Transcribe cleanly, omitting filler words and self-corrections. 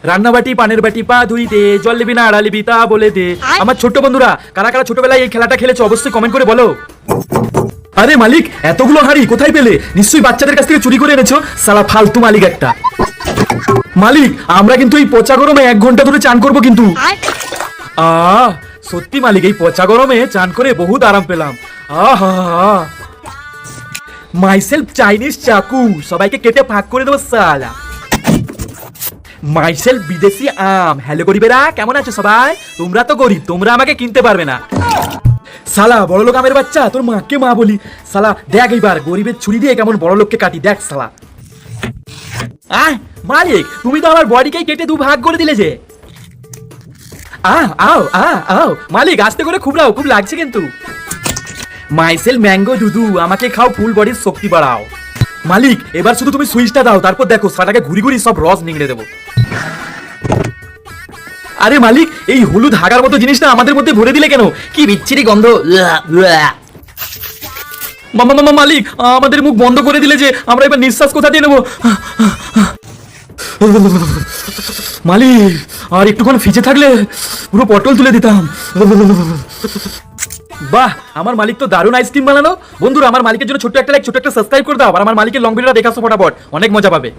রান্নাবাটি পানের বাটি পা ধুই দে, জল নিবি না আড়ালিবি তা বলে দে। আমার ছোট্ট বন্ধুরা, কারা কারা ছোটবেলায় এই খেলাটা খেলেছো অবশ্যই কমেন্ট করে বলো। আরে মালিক, এতগুলো হাঁড়ি কোথায় পেলে? নিশ্চয়ই বাচ্চাদের কাছ থেকে চুরি করে এনেছো, শালা ফালতু মালিক একটা। মালিক, আমরা কিন্তু এই পচা গরমে 1 ঘন্টা ধরে চান করবো কিন্তু। সত্যি মালিক, এই পচা গরমে চান করে বহুত আরাম পেলাম। আহা, মাইসেলফ চাইনিজ চাকু, সবাইকে কেটে ভাগ করে দেবো সালা। মাইসেলফ বিদেশি আম। হ্যালো গরিবেরা, কেমন আছো সবাই? তোমরা তো গরিব, তোমরা আমাকে কিনতে পারবে না। সালা বড়লোক আমের বাচ্চা, তোর মাকে মা বলি। সালা দেখ এইবার গরিবের ছুরি দিয়ে কেমন বড়লোককে কাটি, দেখ সালা। মালিক, তুমি তো আমার বডিকেই কেটে 2 ভাগ করে দিলে যে। আও মালিক, আস্তে করে খুব খুব লাগছে কিন্তু। মাইসেল ম্যাঙ্গো দুধু, আমাকে খাও, ফুল বডির শক্তি বাড়াও। মালিক, এবার শুধু তুমি সুইচটা দাও, তারপর দেখো সাটাকে ঘুরি ঘুরি সব রস নিংড়ে দেবো। আরে মালিক, এই হলুদ হাগার মতো জিনিসটা আমাদের মধ্যে ভরে দিলে কেন? কি বিচ্ছিরি গন্ধ। মালিক, আমাদের মুখ বন্ধ করে দিলে যে, আমরা এবার নিঃশ্বাস কোথা দিয়ে নেবো? মালিক, আর একটুক্ষণ ফিচে থাকলে পুরো পটল তুলে দিতাম। বাহ, আমার মালিক তো দারুণ আইসক্রিম বানানো। বন্ধুরা, আমার মালিকের জন্য ছোট্ট একটা লাইক, ছোট্ট একটা সাবস্ক্রাইব করে দাও, আর আমার মালিকের লং ভিডিওটা দেখাছো ফটাফট, অনেক মজা পাবে।